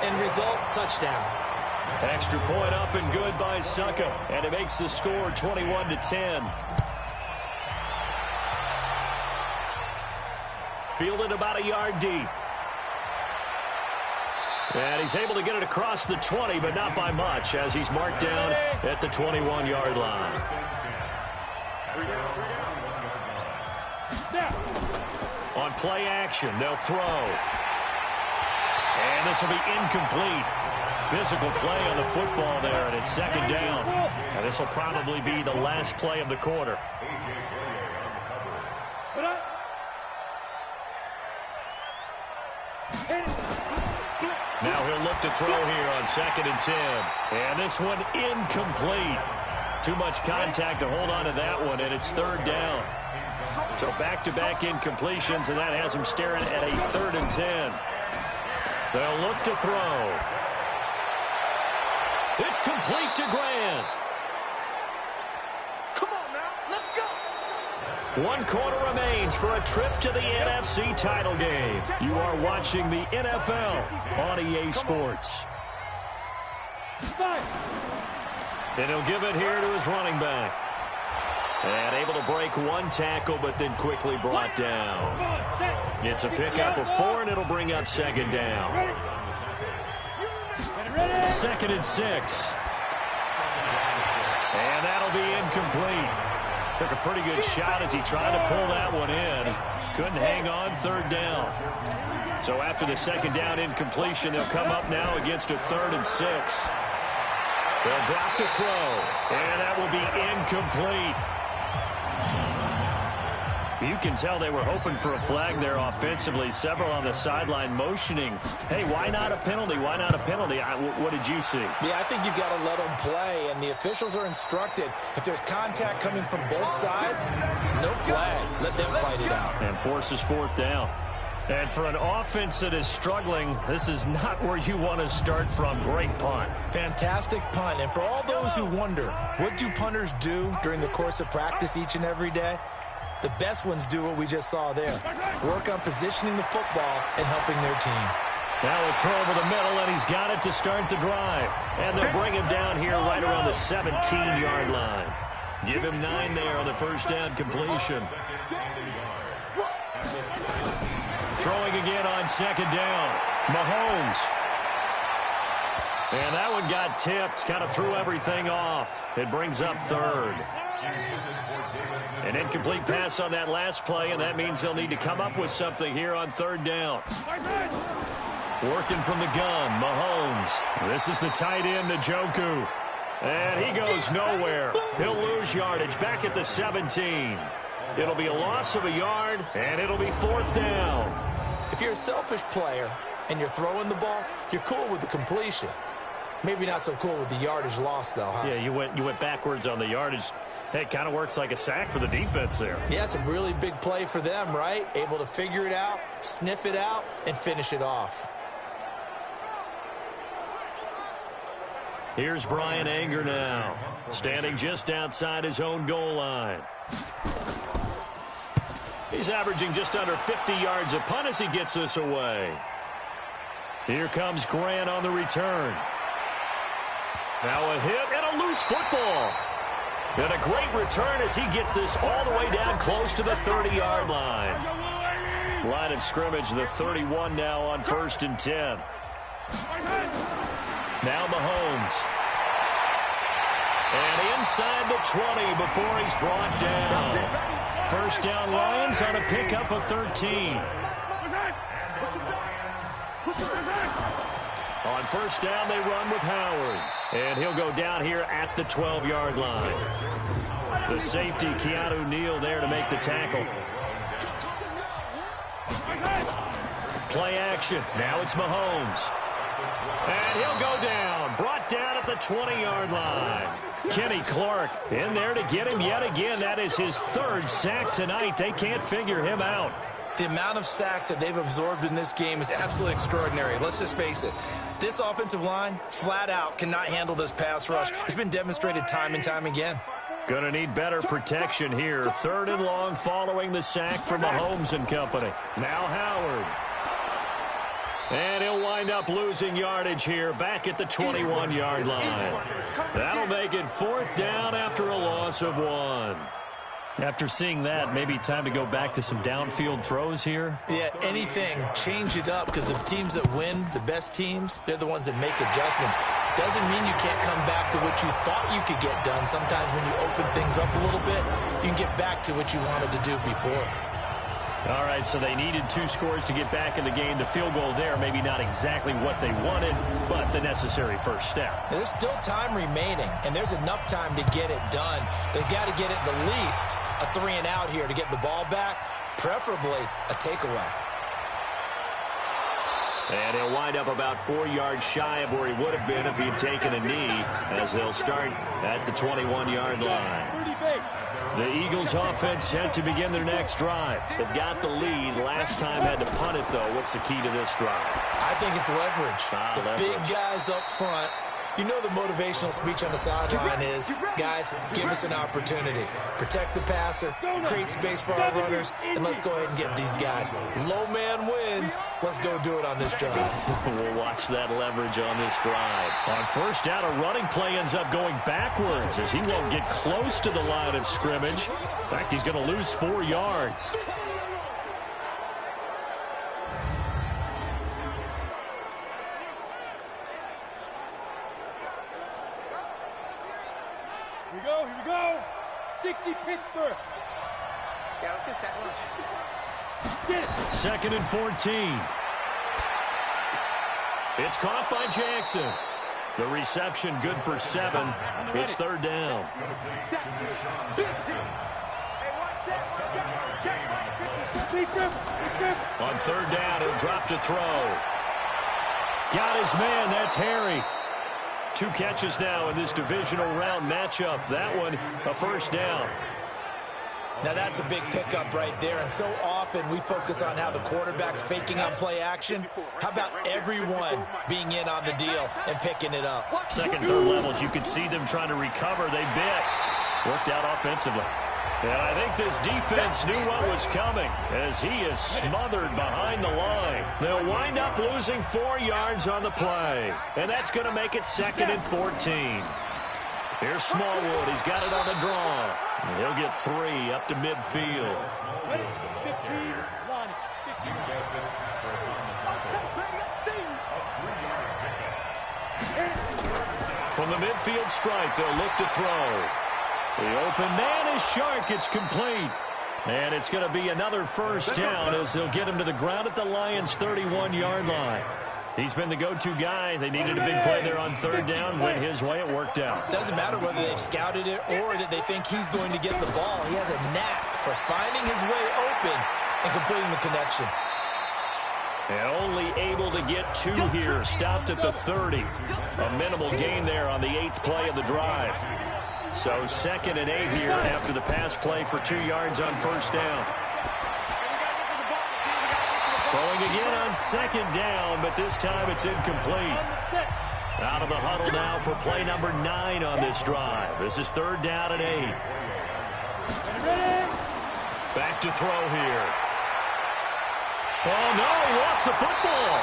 End result, touchdown. Extra point up and good by Succa. And it makes the score 21-10. Fielded about a yard deep. And he's able to get it across the 20, but not by much, as he's marked down at the 21-yard line. On play action, they'll throw. And this will be incomplete. Physical play on the football there, and it's 2nd down. And this will probably be the last play of the quarter. Now he'll look to throw here on 2nd and 10. And this one incomplete. Too much contact to hold on to that one, and it's 3rd down. So back-to-back incompletions, and that has him staring at a 3rd and 10. They'll look to throw. It's complete to Grant. Come on now, let's go. 1 quarter remains for a trip to the NFC title game. You are watching the NFL on EA Sports. And he'll give it here to his running back. And able to break 1 tackle, but then quickly brought down. It's a pickup of 4, and it'll bring up 2nd down. 2nd and 6. And that'll be incomplete. Took a pretty good shot as he tried to pull that one in. Couldn't hang on, third down. So after the second down incompletion, they'll come up now against a 3rd and 6. They'll drop the throw, and that will be incomplete. You can tell they were hoping for a flag there offensively. Several on the sideline motioning, hey, why not a penalty? Why not a penalty? What did you see? Yeah, I think you've got to let them play, and the officials are instructed, if there's contact coming from both sides, no flag. Let them fight it out. And forces 4th down. And for an offense that is struggling, this is not where you want to start from. Great punt. Fantastic punt. And for all those who wonder, what do punters do during the course of practice each and every day? The best ones do what we just saw there. Work on positioning the football and helping their team. Now a throw over the middle, and he's got it to start the drive. And they'll bring him down here right around the 17-yard line. Give him 9 there on the first down completion. Throwing again on second down. Mahomes. And that one got tipped, kind of threw everything off. It brings up 3rd. An incomplete pass on that last play, and that means they'll need to come up with something here on 3rd down. Working from the gun, Mahomes. This is the tight end, Njoku. And he goes nowhere. He'll lose yardage back at the 17. It'll be a loss of a yard, and it'll be 4th down. If you're a selfish player and you're throwing the ball, you're cool with the completion. Maybe not so cool with the yardage loss, though, huh? Yeah, you went backwards on the yardage. Hey, it kind of works like a sack for the defense there. Yeah, it's a really big play for them, right? Able to figure it out, sniff it out, and finish it off. Here's Brian Anger now, standing just outside his own goal line. He's averaging just under 50 yards a punt as he gets this away. Here comes Grant on the return. Now a hit and a loose football. And a great return as he gets this all the way down close to the 30-yard line. Line of scrimmage, the 31 now on 1st and 10. Now Mahomes. And inside the 20 before he's brought down. First down Lions on a pickup of 13. On first down, they run with Howard. And he'll go down here at the 12-yard line. The safety, Keanu Neal, there to make the tackle. Play action. Now it's Mahomes. And he'll go down. Brought down at the 20-yard line. Kenny Clark in there to get him yet again. That is his 3rd sack tonight. They can't figure him out. The amount of sacks that they've absorbed in this game is absolutely extraordinary. Let's just face it. This offensive line, flat out, cannot handle this pass rush. It's been demonstrated time and time again. Gonna need better protection here. 3rd and long following the sack from Mahomes and company. Now Howard. And he'll wind up losing yardage here back at the 21-yard line. That'll make it 4th down after a loss of 1. After seeing that, maybe time to go back to some downfield throws here? Yeah, anything. Change it up because the teams that win, the best teams, they're the ones that make adjustments. Doesn't mean you can't come back to what you thought you could get done. Sometimes when you open things up a little bit, you can get back to what you wanted to do before. All right, so they needed 2 scores to get back in the game. The field goal there, maybe not exactly what they wanted, but the necessary first step. There's still time remaining, and there's enough time to get it done. They've got to get it the least a 3-and-out here to get the ball back, preferably a takeaway. And he'll wind up about 4 yards shy of where he would have been if he'd taken a knee, as they'll start at the 21-yard line. The Eagles offense set to begin their next drive. They've got the lead. Last time had to punt it, though. What's the key to this drive? I think it's leverage. Big guys up front. You know the motivational speech on the sideline is, guys, give us an opportunity. Protect the passer, create space for our runners, and let's go ahead and get these guys. Low man wins. Let's go do it on this drive. We'll watch that leverage on this drive. On first down, a running play ends up going backwards as he won't get close to the line of scrimmage. In fact, he's going to lose 4 yards. Here we go. 16 Pittsburgh. Yeah, let's get sack lunch. 2nd and 14. It's caught by Jackson. The reception good for 7. It's 3rd down. On 3rd down, he'll drop to throw. Got his man. That's Harry. 2 catches now in this divisional round matchup. That one, a 1st down. Now that's a big pickup right there, and so often we focus on how the quarterback's faking on play action. How about everyone being in on the deal and picking it up? 2nd, 3rd levels, you could see them trying to recover. They bit. Worked out offensively. And I think this defense knew what was coming as he is smothered behind the line. They'll wind up losing 4 yards on the play, and that's going to make it 2nd and 14. Here's Smallwood. He's got it on the draw. And he'll get 3 up to midfield. 15-1. From the midfield stripe, they'll look to throw. The open man is Shark. It's complete. And it's going to be another 1st down as they'll get him to the ground at the Lions' 31-yard line. He's been the go-to guy. They needed a big play there on 3rd down. Went his way. It worked out. Doesn't matter whether they've scouted it or that they think he's going to get the ball. He has a knack for finding his way open and completing the connection. And only able to get 2 here. Stopped at the 30. A minimal gain there on the 8th play of the drive. So 2nd and 8 here after the pass play for 2 yards on 1st down. Throwing again on 2nd down, but this time it's incomplete. Out of the huddle now for play number 9 on this drive. This is 3rd down and 8. Back to throw here. Oh, no, he lost the football.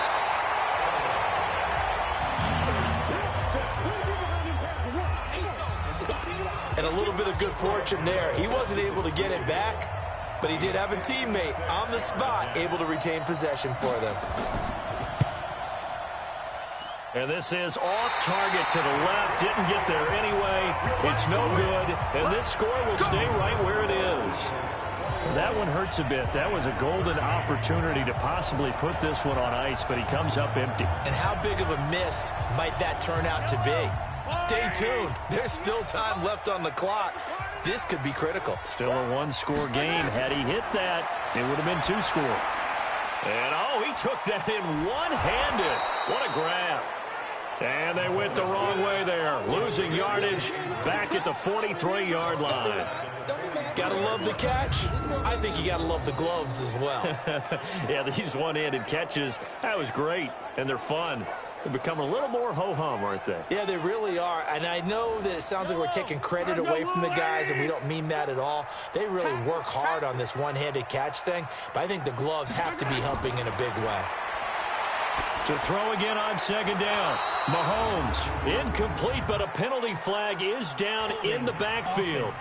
And a little bit of good fortune there. He wasn't able to get it back, but he did have a teammate on the spot able to retain possession for them. And this is off target to the left. Didn't get there anyway. It's no good. And this score will stay right where it is. That one hurts a bit. That was a golden opportunity to possibly put this one on ice, but he comes up empty. And how big of a miss might that turn out to be? Stay tuned. There's still time left on the clock. This could be critical. Still a 1-score game. Had he hit that, it would have been 2 scores. And, oh, he took that in one-handed. What a grab. And they went the wrong way there. Losing yardage back at the 43-yard line. Gotta love the catch. I think you gotta love the gloves as well. Yeah, these one-handed catches, that was great. And they're fun. They're becoming a little more ho-hum, aren't they? Yeah, they really are. And I know that it sounds like we're taking credit away from the guys, and we don't mean that at all. They really work hard on this one-handed catch thing, but I think the gloves have to be helping in a big way. To throw again on 2nd down. Mahomes, incomplete, but a penalty flag is down in the backfield.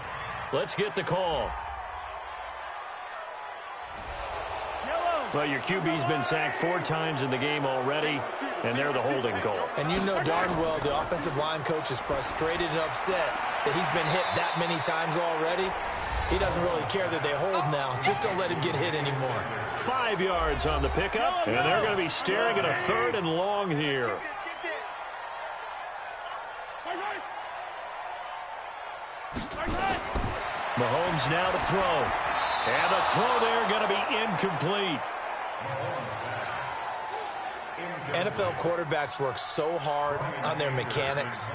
Let's get the call. Well, your QB's been sacked 4 times in the game already, and they're the holding goal. And you know darn well the offensive line coach is frustrated and upset that he's been hit that many times already. He doesn't really care that they hold now. Just don't let him get hit anymore. 5 yards on the pickup, and they're going to be staring at a 3rd and long here. Mahomes now to throw. And the throw there going to be incomplete. NFL quarterbacks work so hard on their mechanics,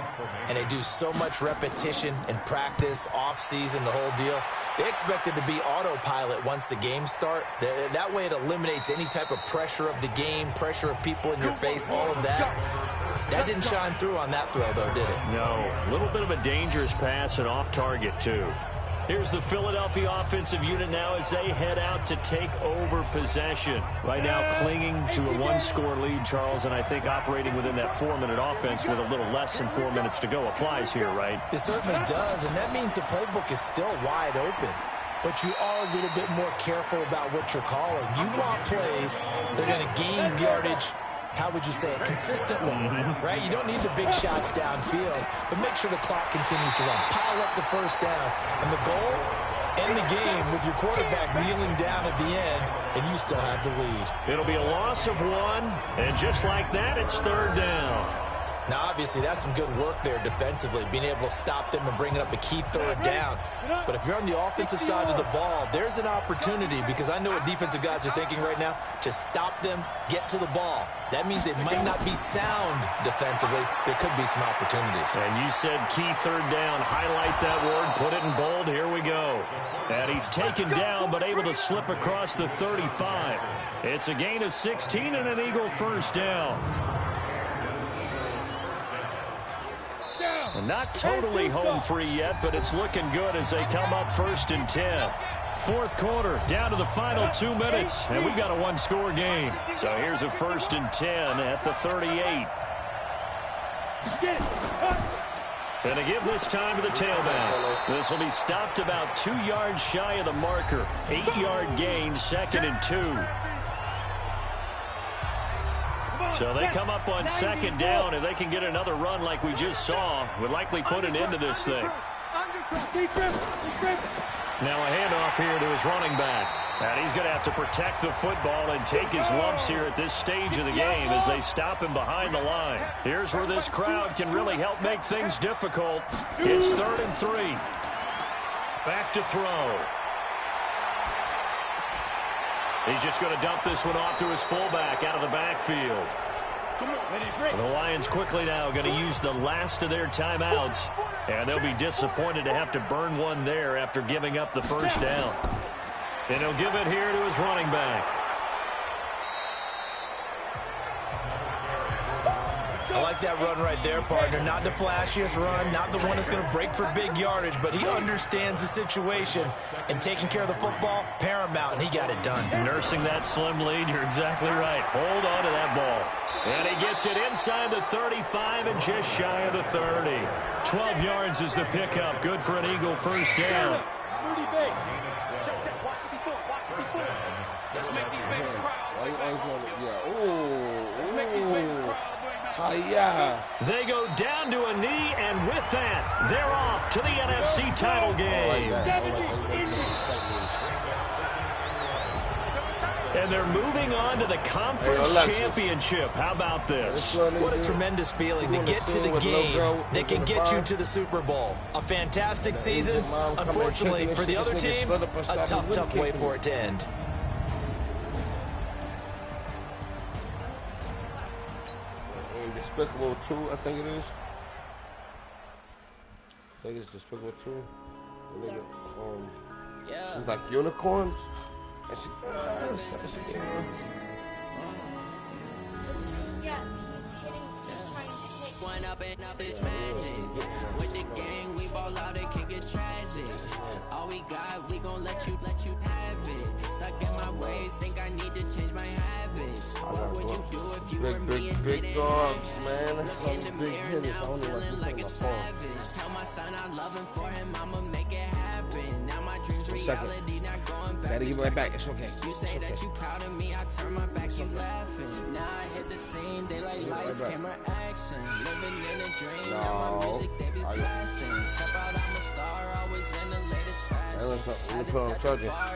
and they do so much repetition and practice, off-season, the whole deal. They expect it to be autopilot once the games start. That way it eliminates any type of pressure of the game, pressure of people in your face, all of that. That didn't shine through on that throw, though, did it? No. A little bit of a dangerous pass and off target, too. Here's the Philadelphia offensive unit now as they head out to take over possession. Right now clinging to a 1-score lead, Charles, and I think operating within that 4-minute offense with a little less than 4 minutes to go applies here, right? It certainly does, and that means the playbook is still wide open. But you are a little bit more careful about what you're calling. You want plays that are going to gain yardage how would you say it, consistently, right? You don't need the big shots downfield, but make sure the clock continues to run. Pile up the first downs. And the goal, end the game with your quarterback kneeling down at the end, and you still have the lead. It'll be a loss of 1, and just like that, it's 3rd down. Now, obviously, that's some good work there defensively, being able to stop them and bring up a key 3rd down. But if you're on the offensive side of the ball, there's an opportunity, because I know what defensive guys are thinking right now. Just stop them, get to the ball. That means they might not be sound defensively. There could be some opportunities. And you said key 3rd down. Highlight that word, put it in bold. Here we go. And he's taken down, but able to slip across the 35. It's a gain of 16 and an Eagle first down. Not totally home free yet, but it's looking good as they come up 1st and 10. 4th quarter, down to the final 2 minutes, and we've got a 1-score game. So here's a 1st and 10 at the 38. And to give this time to the tailback. This will be stopped about 2 yards shy of the marker. 8-yard gain, 2nd and 2. So they come up on 2nd down. If they can get another run like we just saw, would likely put an end to this thing. Now a handoff here to his running back. And he's going to have to protect the football and take his lumps here at this stage of the game as they stop him behind the line. Here's where this crowd can really help make things difficult. It's 3rd and 3. Back to throw. He's just going to dump this one off to his fullback out of the backfield. The Lions quickly now going to use the last of their timeouts, and they'll be disappointed to have to burn one there after giving up the first down. And he'll give it here to his running back. I like that run right there, partner. Not the flashiest run, not the one that's going to break for big yardage, but he understands the situation, and taking care of the football, paramount, and he got it done. Nursing that slim lead, you're exactly right. Hold on to that ball. And he gets it inside the 35 and just shy of the 30. 12 yards is the pickup. Good for an Eagle first down. Let's make these babies proud. Let's make these babies proud. They go down to a knee, and with that, they're off to the NFC title game. And they're moving on to the conference championship. How about this? What a tremendous feeling to get to the game that can get you to the Super Bowl. A fantastic season. Unfortunately, for the other team, a tough way for it to end. Despicable 2, I think it is. I think it's Despicable 2. It's like unicorns. And she, one up and up is magic. With the gang, we ball out, it can get tragic. All we got, we gon' let you have it. Stuck in my ways, think I need to change my habits. What would you do if you were me and big didn't dogs, have man. it? That's Look in the some big mirror hitters. now, I don't know what feeling you like a think about savage. Tell my son I love him for him, I'ma make it happen. Now my dreams reality, not going back. Gotta give it right back. It's okay. You say that you proud of me, I turn my back, you laughing. Now I hit the scene, daylight lights, camera action. Living in a dream, now my music, they be blasting. Step out, I'm a star, always in the latest fashion. I just set the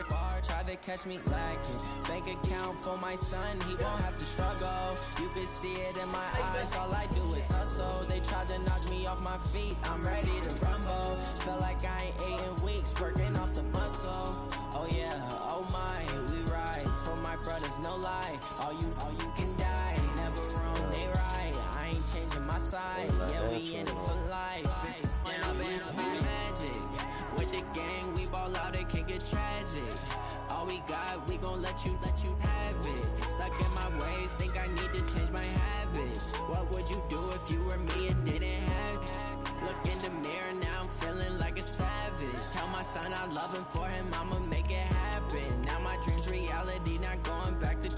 bar, try to catch me lacking. Bank account for my son, he won't have to struggle. You can see it in my eyes, all I do is hustle. They tried to knock me off my feet, I'm ready to rumble. Felt like I ain't ate in weeks, working off the muscle. Oh yeah, oh my, we ride for my brothers, no lie. All you can die, never wrong, they right. I ain't changing my side, yeah, we in it for life. And up is magic. With the gang, we ball out, it can get tragic. All we got, we gon' let you have it. Stuck in my ways, think I need to change my habits. What would you do if you were me and didn't have it? Look in the mirror, now I'm feeling like a savage. Tell my son I love him, for him I'ma make it happen. Now my dreams reality, not going back to.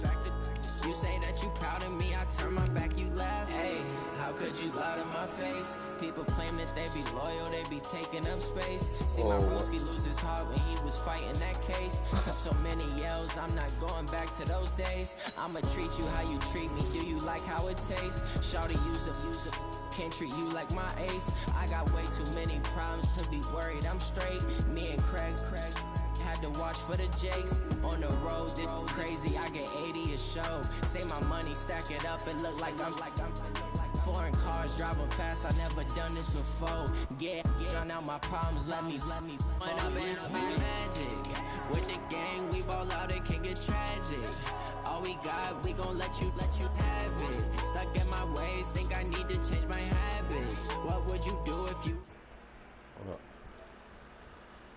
You say that you proud of me, I turn my back, you laugh. Hey, how could you lie to my face? People claim that they be loyal, they be taking up space. See my broski lose his heart when he was fighting that case. Took so many L's, I'm not going back to those days. I'ma treat you how you treat me. Do you like how it tastes? Shawty, use a can't treat you like my ace. I got way too many problems to be worried. I'm straight. Me and Craig had to watch for the Jakes. On the road, this crazy. I get 80 a show. Say my money, stack it up and look like I'm foreign cars driving fast. I never done this before. Get drown out my problems. Let me. When up in a bitch magic. With the gang, we ball out. It can get tragic. All we got, we gon' let you have it. Stuck in my ways, think I need to change my habits. What would you do if you? Hold up.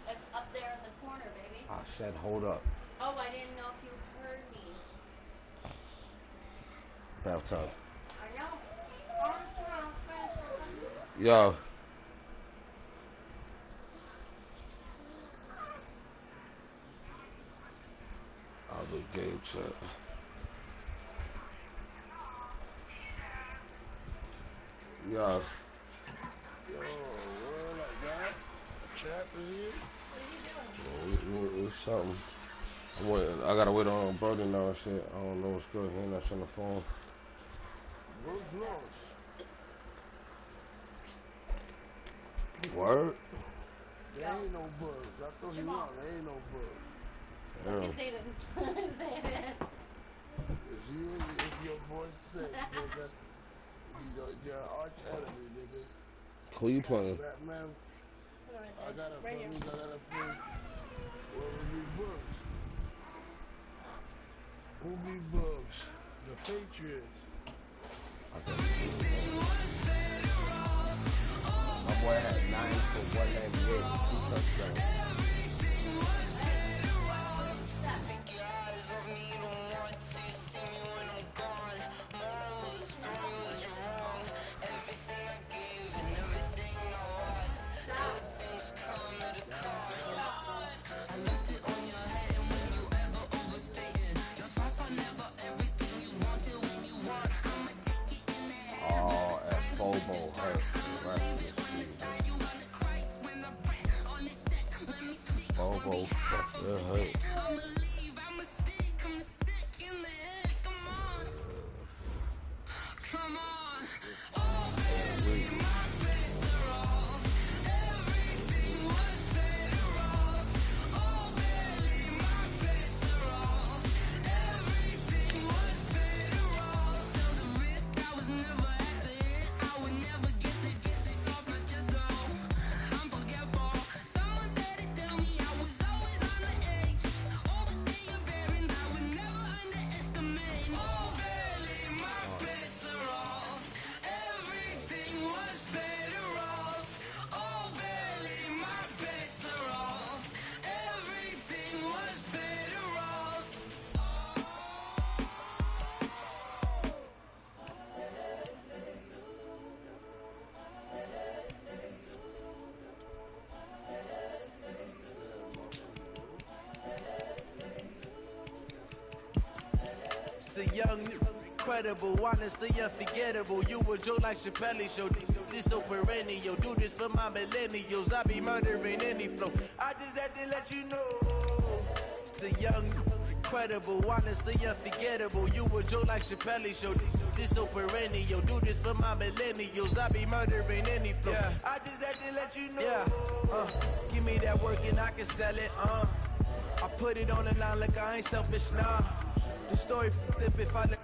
It's up there in the corner, baby. I said hold up. Oh, I didn't know if you heard me. Bathtub. I know. Yo. I'll do game check. Yo. Yo, what like that? Trap in here? What are you doing? Something. I'm waiting. I gotta wait on Brody now and shit. I don't know what's good. He ain't not on the phone. What's lost? Word? There ain't no bugs. I thought he was. There ain't no bugs. Damn. It's you, it's your boy Sick, nigga. You're an arch enemy, nigga. Who you playing? Batman. I gotta play. What would be Bugs? Who be Bugs? The Patriots. My boy had 9 for 198, 2 touchdowns. The young, incredible, honestly unforgettable. You a joke like Chappelle show. This so perennial. Do this for my millennials. I be murdering any flow. I just had to let you know. It's the young, incredible, honestly unforgettable. You a joke like Chappelle show. This so perennial. Do this for my millennials. I be murdering any flow. Yeah. I just had to let you know. Yeah. Give me that work and I can sell it. I put it on the line like I ain't selfish, nah. The story flip if I let